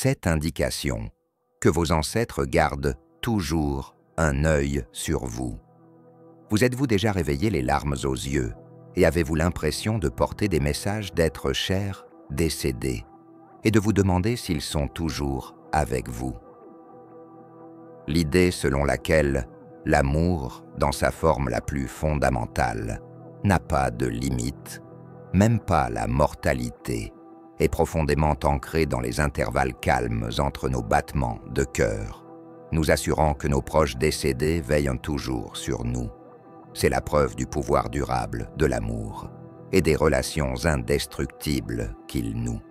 cette indication que vos ancêtres gardent toujours un œil sur vous. Vous êtes-vous déjà réveillé les larmes aux yeux et avez-vous l'impression de porter des messages d'êtres chers décédés et de vous demander s'ils sont toujours avec vous? L'idée selon laquelle l'amour, dans sa forme la plus fondamentale, n'a pas de limite, même pas la mortalité, est profondément ancrée dans les intervalles calmes entre nos battements de cœur, nous assurant que nos proches décédés veillent toujours sur nous. C'est la preuve du pouvoir durable de l'amour et des relations indestructibles qu'il noue.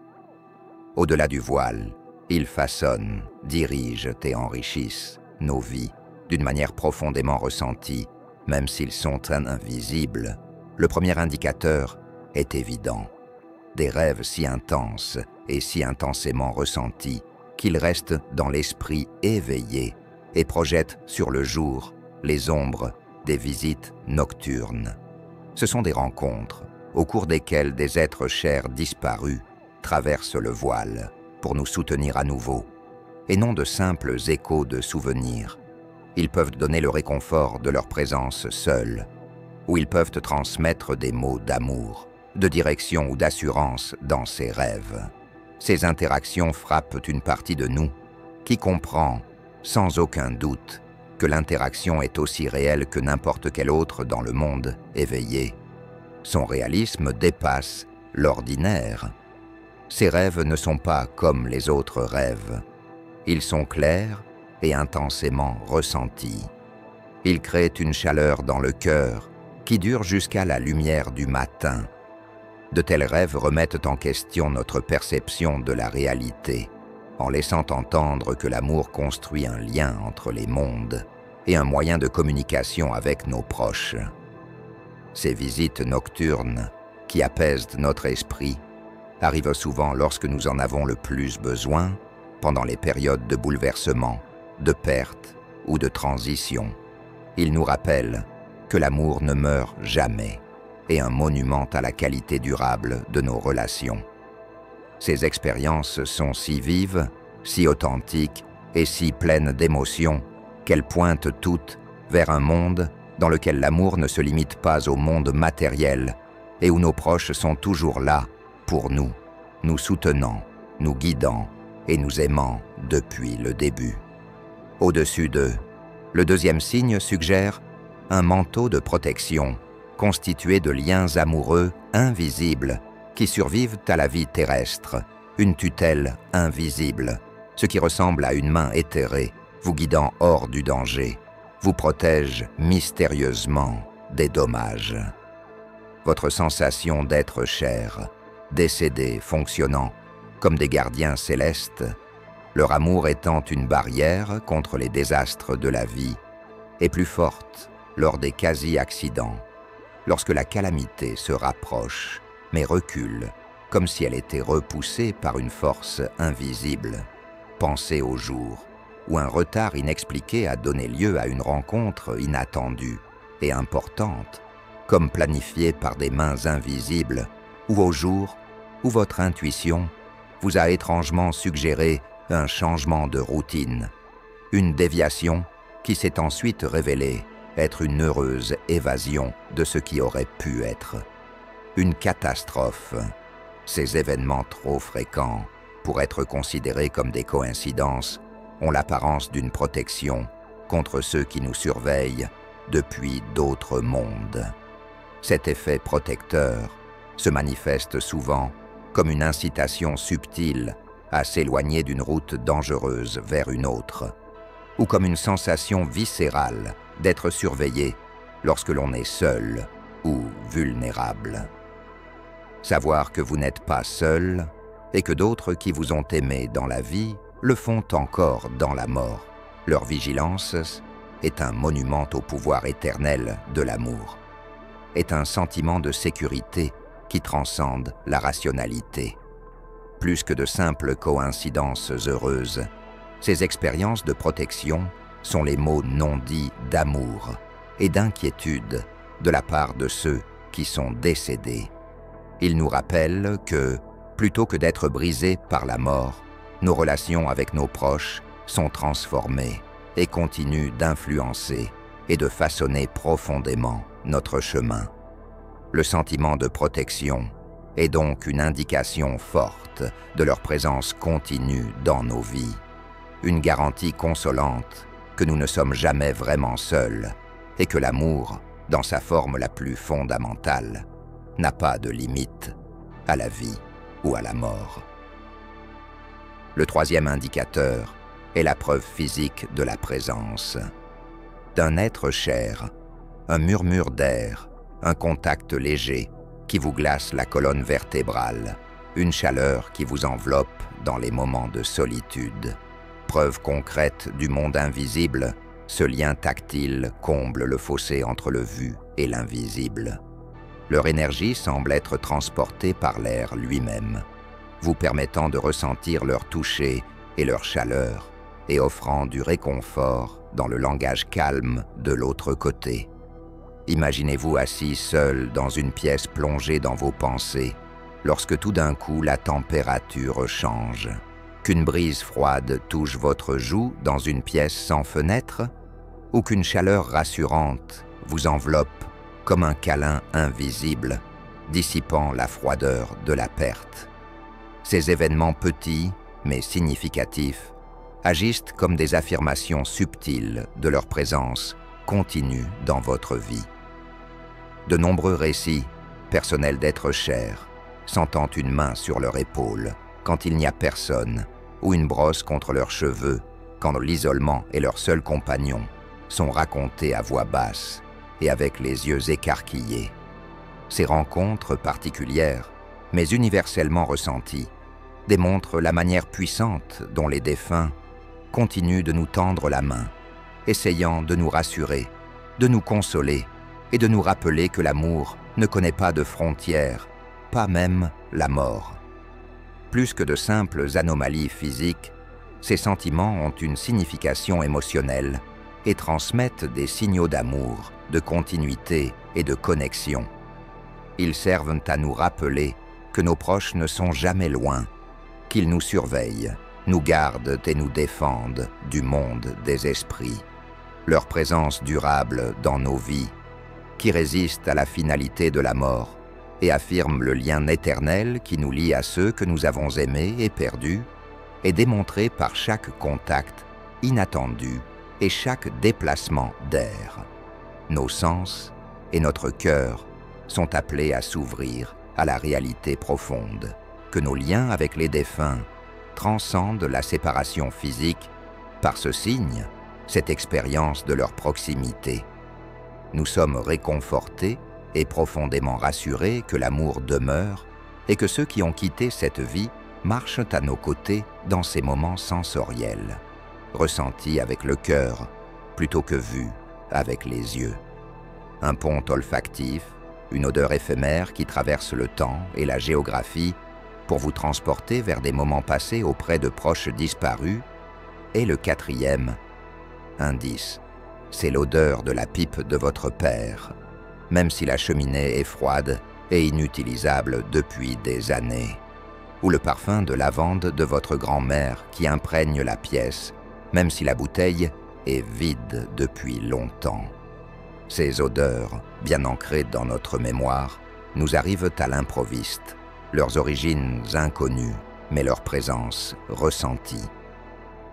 Au-delà du voile, ils façonnent, dirigent et enrichissent nos vies d'une manière profondément ressentie, même s'ils sont invisibles. Le premier indicateur est évident. Des rêves si intenses et si intensément ressentis qu'ils restent dans l'esprit éveillé et projettent sur le jour les ombres des visites nocturnes. Ce sont des rencontres au cours desquelles des êtres chers disparus traversent le voile pour nous soutenir à nouveau, et non de simples échos de souvenirs. Ils peuvent donner le réconfort de leur présence seule, ou ils peuvent transmettre des mots d'amour, de direction ou d'assurance dans ces rêves. Ces interactions frappent une partie de nous qui comprend, sans aucun doute, que l'interaction est aussi réelle que n'importe quelle autre dans le monde éveillé. Son réalisme dépasse l'ordinaire. Ces rêves ne sont pas comme les autres rêves. Ils sont clairs et intensément ressentis. Ils créent une chaleur dans le cœur qui dure jusqu'à la lumière du matin. De tels rêves remettent en question notre perception de la réalité, en laissant entendre que l'amour construit un lien entre les mondes et un moyen de communication avec nos proches. Ces visites nocturnes, qui apaisent notre esprit, arrivent souvent lorsque nous en avons le plus besoin, pendant les périodes de bouleversement, de perte ou de transition. Ils nous rappellent que l'amour ne meurt jamais, et un monument à la qualité durable de nos relations. Ces expériences sont si vives, si authentiques et si pleines d'émotions qu'elles pointent toutes vers un monde dans lequel l'amour ne se limite pas au monde matériel et où nos proches sont toujours là pour nous, nous soutenant, nous guidant et nous aimant depuis le début. Au-dessus d'eux, le deuxième signe suggère un manteau de protection constitué de liens amoureux invisibles qui survivent à la vie terrestre, une tutelle invisible, ce qui ressemble à une main éthérée, vous guidant hors du danger, vous protège mystérieusement des dommages. Votre sensation d'être cher, décédé, fonctionnant comme des gardiens célestes, leur amour étant une barrière contre les désastres de la vie, est plus forte lors des quasi-accidents, lorsque la calamité se rapproche, mais recule, comme si elle était repoussée par une force invisible. Pensez au jour où un retard inexpliqué a donné lieu à une rencontre inattendue et importante, comme planifiée par des mains invisibles, ou au jour où votre intuition vous a étrangement suggéré un changement de routine, une déviation qui s'est ensuite révélée être une heureuse évasion de ce qui aurait pu être. Une catastrophe. Ces événements trop fréquents pour être considérés comme des coïncidences ont l'apparence d'une protection contre ceux qui nous surveillent depuis d'autres mondes. Cet effet protecteur se manifeste souvent comme une incitation subtile à s'éloigner d'une route dangereuse vers une autre, ou comme une sensation viscérale d'être surveillé lorsque l'on est seul ou vulnérable. Savoir que vous n'êtes pas seul et que d'autres qui vous ont aimé dans la vie le font encore dans la mort. Leur vigilance est un monument au pouvoir éternel de l'amour, est un sentiment de sécurité qui transcende la rationalité. Plus que de simples coïncidences heureuses, ces expériences de protection sont les mots non dits d'amour et d'inquiétude de la part de ceux qui sont décédés. Ils nous rappellent que, plutôt que d'être brisés par la mort, nos relations avec nos proches sont transformées et continuent d'influencer et de façonner profondément notre chemin. Le sentiment de protection est donc une indication forte de leur présence continue dans nos vies, une garantie consolante que nous ne sommes jamais vraiment seuls et que l'amour, dans sa forme la plus fondamentale, n'a pas de limite à la vie ou à la mort. Le troisième indicateur est la preuve physique de la présence d'un être cher, un murmure d'air, un contact léger qui vous glace la colonne vertébrale, une chaleur qui vous enveloppe dans les moments de solitude. Preuve concrète du monde invisible, ce lien tactile comble le fossé entre le vu et l'invisible. Leur énergie semble être transportée par l'air lui-même, vous permettant de ressentir leur toucher et leur chaleur, et offrant du réconfort dans le langage calme de l'autre côté. Imaginez-vous assis seul dans une pièce plongée dans vos pensées, lorsque tout d'un coup la température change, qu'une brise froide touche votre joue dans une pièce sans fenêtre, ou qu'une chaleur rassurante vous enveloppe comme un câlin invisible, dissipant la froideur de la perte. Ces événements petits, mais significatifs, agissent comme des affirmations subtiles de leur présence continue dans votre vie. De nombreux récits, personnels d'êtres chers, sentant une main sur leur épaule quand il n'y a personne, ou une brosse contre leurs cheveux quand l'isolement est leur seul compagnon, sont racontés à voix basse et avec les yeux écarquillés. Ces rencontres particulières, mais universellement ressenties, démontrent la manière puissante dont les défunts continuent de nous tendre la main, essayant de nous rassurer, de nous consoler et de nous rappeler que l'amour ne connaît pas de frontières, pas même la mort. Plus que de simples anomalies physiques, ces sentiments ont une signification émotionnelle et transmettent des signaux d'amour, de continuité et de connexion. Ils servent à nous rappeler que nos proches ne sont jamais loin, qu'ils nous surveillent, nous gardent et nous défendent du monde des esprits. Leur présence durable dans nos vies, qui résiste à la finalité de la mort et affirme le lien éternel qui nous lie à ceux que nous avons aimés et perdus, est démontrée par chaque contact inattendu et chaque déplacement d'air. Nos sens et notre cœur sont appelés à s'ouvrir à la réalité profonde, que nos liens avec les défunts transcendent la séparation physique par ce signe, cette expérience de leur proximité. Nous sommes réconfortés et profondément rassurés que l'amour demeure et que ceux qui ont quitté cette vie marchent à nos côtés dans ces moments sensoriels, ressentis avec le cœur plutôt que vus avec les yeux. Un pont olfactif, une odeur éphémère qui traverse le temps et la géographie pour vous transporter vers des moments passés auprès de proches disparus. Et le quatrième indice, c'est l'odeur de la pipe de votre père, même si la cheminée est froide et inutilisable depuis des années, ou le parfum de lavande de votre grand-mère qui imprègne la pièce, même si la bouteille est vide depuis longtemps. Ces odeurs, bien ancrées dans notre mémoire, nous arrivent à l'improviste, leurs origines inconnues, mais leur présence ressentie.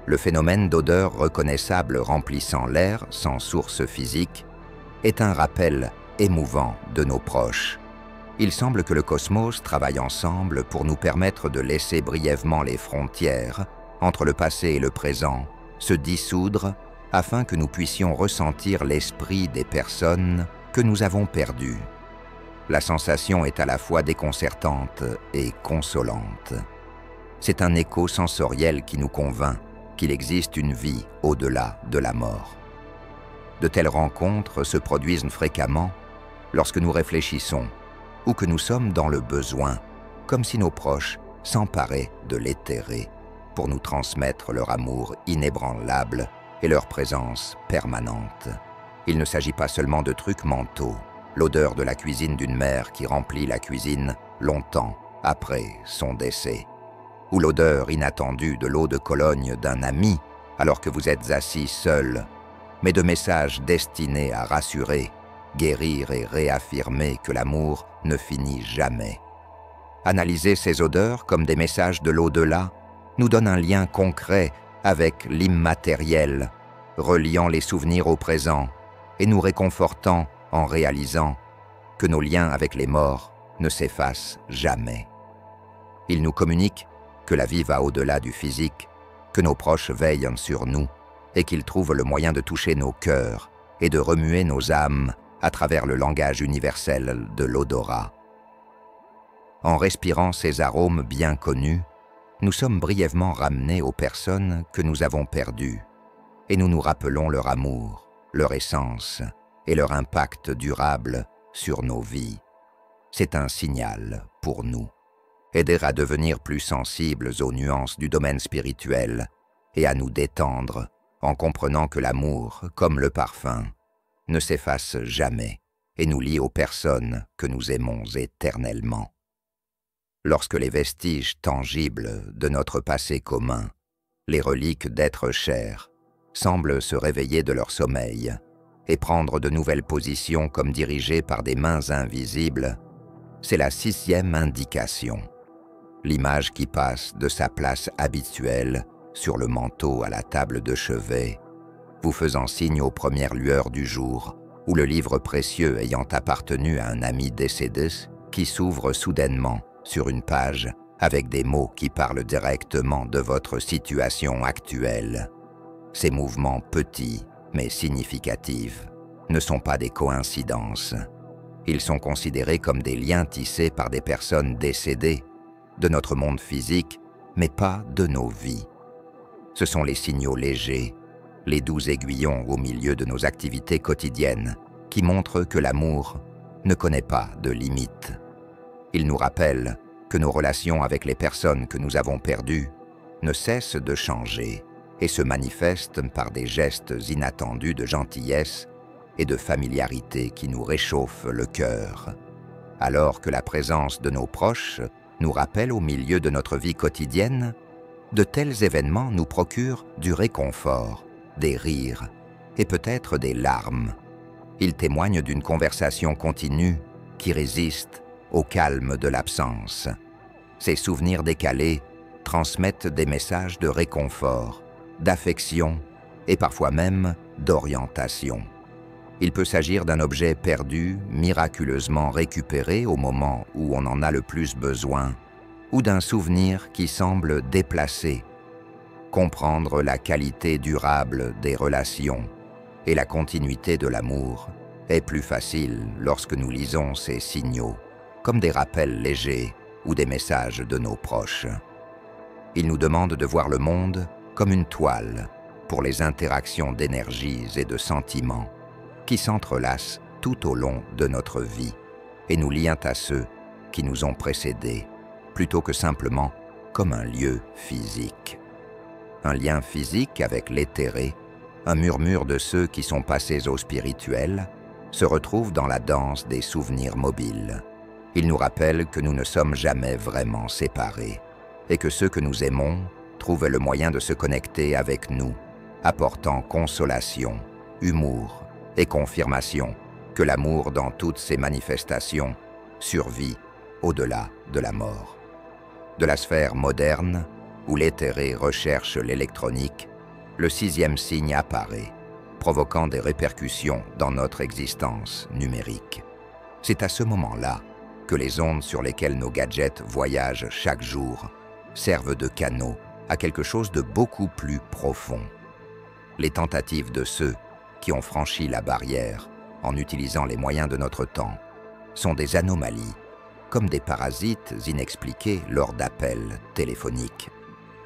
Le phénomène d'odeur reconnaissable remplissant l'air sans source physique est un rappel émouvant de nos proches. Il semble que le cosmos travaille ensemble pour nous permettre de laisser brièvement les frontières entre le passé et le présent se dissoudre afin que nous puissions ressentir l'esprit des personnes que nous avons perdues. La sensation est à la fois déconcertante et consolante. C'est un écho sensoriel qui nous convainc qu'il existe une vie au-delà de la mort. De telles rencontres se produisent fréquemment lorsque nous réfléchissons ou que nous sommes dans le besoin, comme si nos proches s'emparaient de l'éthéré pour nous transmettre leur amour inébranlable et leur présence permanente. Il ne s'agit pas seulement de trucs mentaux, l'odeur de la cuisine d'une mère qui remplit la cuisine longtemps après son décès, ou l'odeur inattendue de l'eau de Cologne d'un ami alors que vous êtes assis seul, mais de messages destinés à rassurer, guérir et réaffirmer que l'amour ne finit jamais. Analyser ces odeurs comme des messages de l'au-delà nous donne un lien concret avec l'immatériel, reliant les souvenirs au présent et nous réconfortant en réalisant que nos liens avec les morts ne s'effacent jamais. Ils nous communiquent que la vie va au-delà du physique, que nos proches veillent sur nous et qu'ils trouvent le moyen de toucher nos cœurs et de remuer nos âmes à travers le langage universel de l'odorat. En respirant ces arômes bien connus, nous sommes brièvement ramenés aux personnes que nous avons perdues et nous nous rappelons leur amour, leur essence et leur impact durable sur nos vies. C'est un signal pour nous. Aider à devenir plus sensibles aux nuances du domaine spirituel et à nous détendre en comprenant que l'amour, comme le parfum, ne s'efface jamais et nous lie aux personnes que nous aimons éternellement. Lorsque les vestiges tangibles de notre passé commun, les reliques d'êtres chers, semblent se réveiller de leur sommeil et prendre de nouvelles positions comme dirigées par des mains invisibles, c'est la 6e indication. L'image qui passe de sa place habituelle sur le manteau à la table de chevet, vous faisant signe aux premières lueurs du jour, ou le livre précieux ayant appartenu à un ami décédé qui s'ouvre soudainement sur une page avec des mots qui parlent directement de votre situation actuelle. Ces mouvements petits mais significatifs ne sont pas des coïncidences. Ils sont considérés comme des liens tissés par des personnes décédées de notre monde physique, mais pas de nos vies. Ce sont les signaux légers, les doux aiguillons au milieu de nos activités quotidiennes qui montrent que l'amour ne connaît pas de limites. Ils nous rappellent que nos relations avec les personnes que nous avons perdues ne cessent de changer et se manifestent par des gestes inattendus de gentillesse et de familiarité qui nous réchauffent le cœur. Alors que la présence de nos proches nous rappelle au milieu de notre vie quotidienne, de tels événements nous procurent du réconfort, des rires et peut-être des larmes. Ils témoignent d'une conversation continue qui résiste au calme de l'absence. Ces souvenirs décalés transmettent des messages de réconfort, d'affection et parfois même d'orientation. Il peut s'agir d'un objet perdu, miraculeusement récupéré au moment où on en a le plus besoin, ou d'un souvenir qui semble déplacé. Comprendre la qualité durable des relations et la continuité de l'amour est plus facile lorsque nous lisons ces signaux, comme des rappels légers ou des messages de nos proches. Ils nous demandent de voir le monde comme une toile pour les interactions d'énergies et de sentiments qui s'entrelacent tout au long de notre vie et nous lient à ceux qui nous ont précédés, plutôt que simplement comme un lieu physique. Un lien physique avec l'éthéré, un murmure de ceux qui sont passés au spirituel, se retrouve dans la danse des souvenirs mobiles. Il nous rappelle que nous ne sommes jamais vraiment séparés et que ceux que nous aimons trouvent le moyen de se connecter avec nous, apportant consolation, humour et confirmation que l'amour dans toutes ses manifestations survit au-delà de la mort. De la sphère moderne, où l'éthéré recherche l'électronique, le 6e signe apparaît, provoquant des répercussions dans notre existence numérique. C'est à ce moment-là que les ondes sur lesquelles nos gadgets voyagent chaque jour servent de canaux à quelque chose de beaucoup plus profond. Les tentatives de ceux qui ont franchi la barrière en utilisant les moyens de notre temps sont des anomalies, comme des parasites inexpliqués lors d'appels téléphoniques,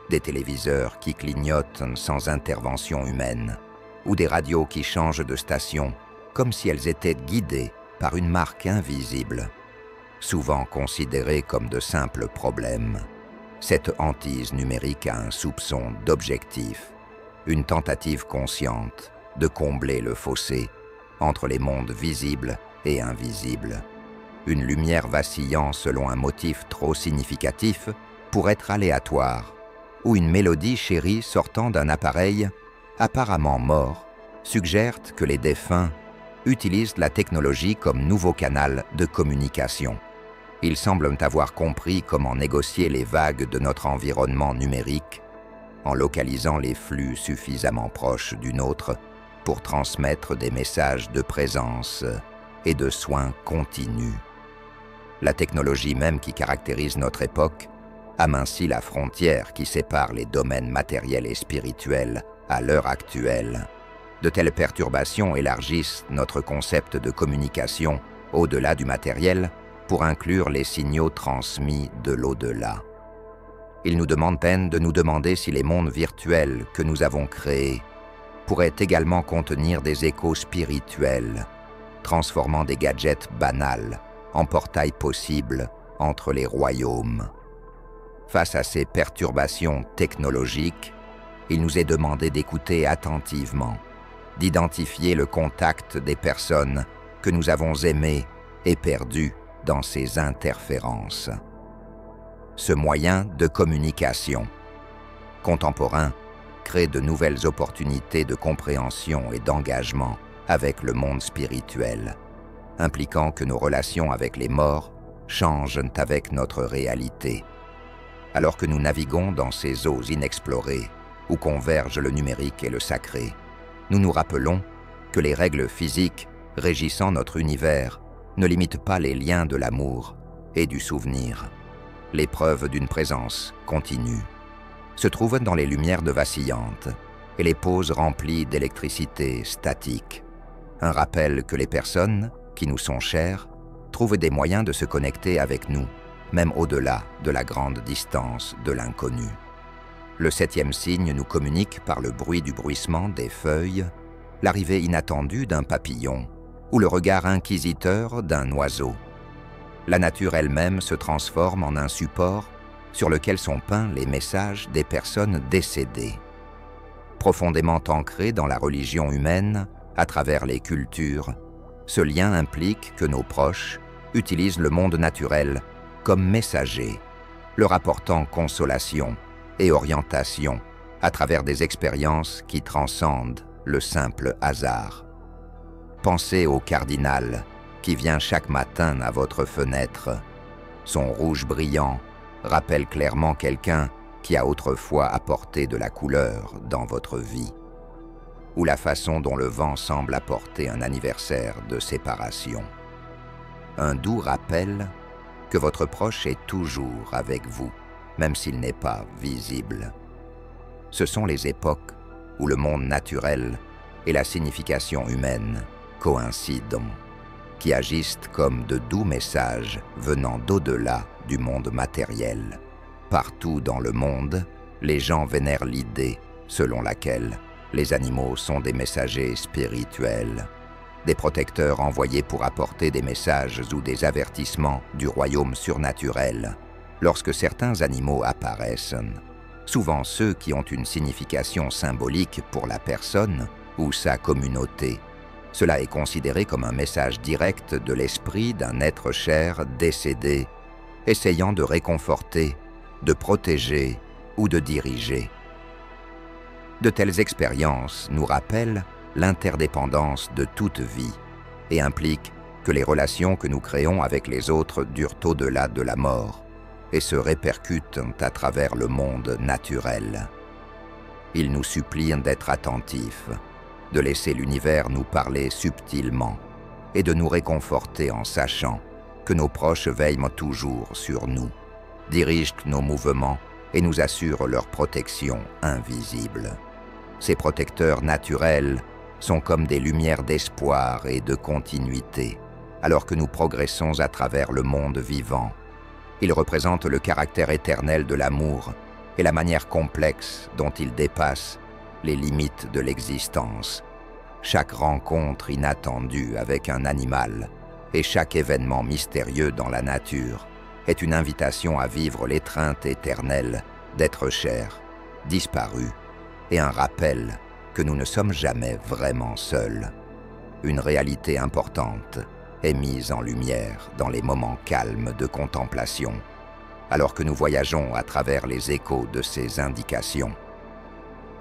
des téléviseurs qui clignotent sans intervention humaine, ou des radios qui changent de station comme si elles étaient guidées par une marque invisible. Souvent considérées comme de simples problèmes, cette hantise numérique a un soupçon d'objectif, une tentative consciente de combler le fossé entre les mondes visibles et invisibles. Une lumière vacillant selon un motif trop significatif pour être aléatoire, ou une mélodie chérie sortant d'un appareil apparemment mort suggère que les défunts utilisent la technologie comme nouveau canal de communication. Ils semblent avoir compris comment négocier les vagues de notre environnement numérique en localisant les flux suffisamment proches du nôtre pour transmettre des messages de présence et de soins continus. La technologie même qui caractérise notre époque amincit la frontière qui sépare les domaines matériels et spirituels à l'heure actuelle. De telles perturbations élargissent notre concept de communication au-delà du matériel pour inclure les signaux transmis de l'au-delà. Il nous demande peine de nous demander si les mondes virtuels que nous avons créés pourraient également contenir des échos spirituels, transformant des gadgets banals en portails possibles entre les royaumes. Face à ces perturbations technologiques, il nous est demandé d'écouter attentivement, d'identifier le contact des personnes que nous avons aimées et perdues dans ces interférences. Ce moyen de communication contemporain crée de nouvelles opportunités de compréhension et d'engagement avec le monde spirituel, impliquant que nos relations avec les morts changent avec notre réalité. Alors que nous naviguons dans ces eaux inexplorées, où convergent le numérique et le sacré, nous nous rappelons que les règles physiques régissant notre univers ne limitent pas les liens de l'amour et du souvenir. L'épreuve d'une présence continue se trouve dans les lumières de vacillantes et les pauses remplies d'électricité statique. Un rappel que les personnes qui nous sont chères trouvent des moyens de se connecter avec nous, même au-delà de la grande distance de l'inconnu. Le 7e signe nous communique par le bruit du bruissement des feuilles l'arrivée inattendue d'un papillon ou le regard inquisiteur d'un oiseau. La nature elle-même se transforme en un support sur lequel sont peints les messages des personnes décédées. Profondément ancré dans la religion humaine, à travers les cultures, ce lien implique que nos proches utilisent le monde naturel comme messager, leur apportant consolation et orientation à travers des expériences qui transcendent le simple hasard. Pensez au cardinal qui vient chaque matin à votre fenêtre. Son rouge brillant rappelle clairement quelqu'un qui a autrefois apporté de la couleur dans votre vie. Ou la façon dont le vent semble apporter un anniversaire de séparation. Un doux rappel que votre proche est toujours avec vous, même s'il n'est pas visible. Ce sont les époques où le monde naturel et la signification humaine coïncident, qui agissent comme de doux messages venant d'au-delà du monde matériel. Partout dans le monde, les gens vénèrent l'idée selon laquelle les animaux sont des messagers spirituels, des protecteurs envoyés pour apporter des messages ou des avertissements du royaume surnaturel. Lorsque certains animaux apparaissent, souvent ceux qui ont une signification symbolique pour la personne ou sa communauté, cela est considéré comme un message direct de l'esprit d'un être cher décédé, essayant de réconforter, de protéger ou de diriger. De telles expériences nous rappellent l'interdépendance de toute vie et impliquent que les relations que nous créons avec les autres durent au-delà de la mort et se répercutent à travers le monde naturel. Ils nous supplient d'être attentifs, de laisser l'univers nous parler subtilement et de nous réconforter en sachant que nos proches veillent toujours sur nous, dirigent nos mouvements et nous assurent leur protection invisible. Ces protecteurs naturels sont comme des lumières d'espoir et de continuité, alors que nous progressons à travers le monde vivant. Ils représentent le caractère éternel de l'amour et la manière complexe dont il dépasse les limites de l'existence. Chaque rencontre inattendue avec un animal et chaque événement mystérieux dans la nature est une invitation à vivre l'étreinte éternelle d'êtres chers, disparus, et un rappel que nous ne sommes jamais vraiment seuls. Une réalité importante est mise en lumière dans les moments calmes de contemplation, alors que nous voyageons à travers les échos de ces indications.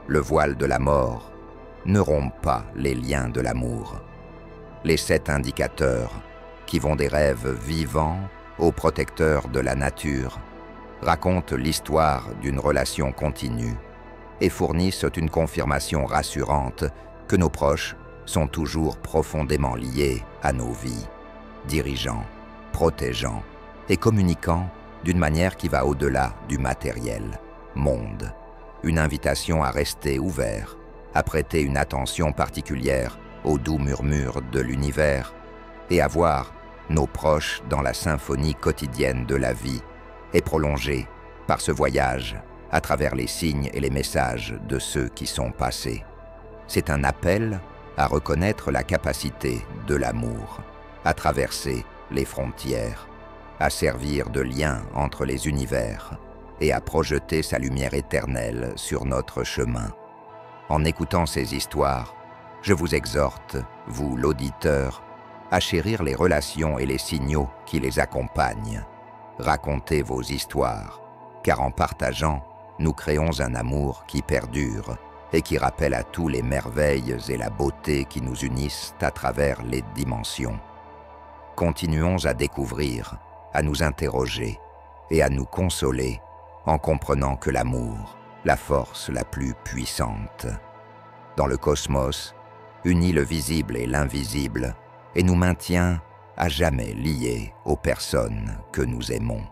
Le voile de la mort ne rompt pas les liens de l'amour. Les 7 indicateurs, qui vont des rêves vivants aux protecteurs de la nature, racontent l'histoire d'une relation continue et fournissent une confirmation rassurante que nos proches sont toujours profondément liés à nos vies, dirigeant, protégeant et communiquant d'une manière qui va au-delà du matériel, monde. Une invitation à rester ouvert, à prêter une attention particulière aux doux murmures de l'univers et à voir nos proches dans la symphonie quotidienne de la vie et prolonger par ce voyage à travers les signes et les messages de ceux qui sont passés. C'est un appel à reconnaître la capacité de l'amour, à traverser les frontières, à servir de lien entre les univers et à projeter sa lumière éternelle sur notre chemin. En écoutant ces histoires, je vous exhorte, vous l'auditeur, à chérir les relations et les signaux qui les accompagnent. Racontez vos histoires, car en partageant, nous créons un amour qui perdure et qui rappelle à tous les merveilles et la beauté qui nous unissent à travers les dimensions. Continuons à découvrir, à nous interroger et à nous consoler en comprenant que l'amour, la force la plus puissante. Dans le cosmos, unit le visible et l'invisible et nous maintient à jamais liés aux personnes que nous aimons.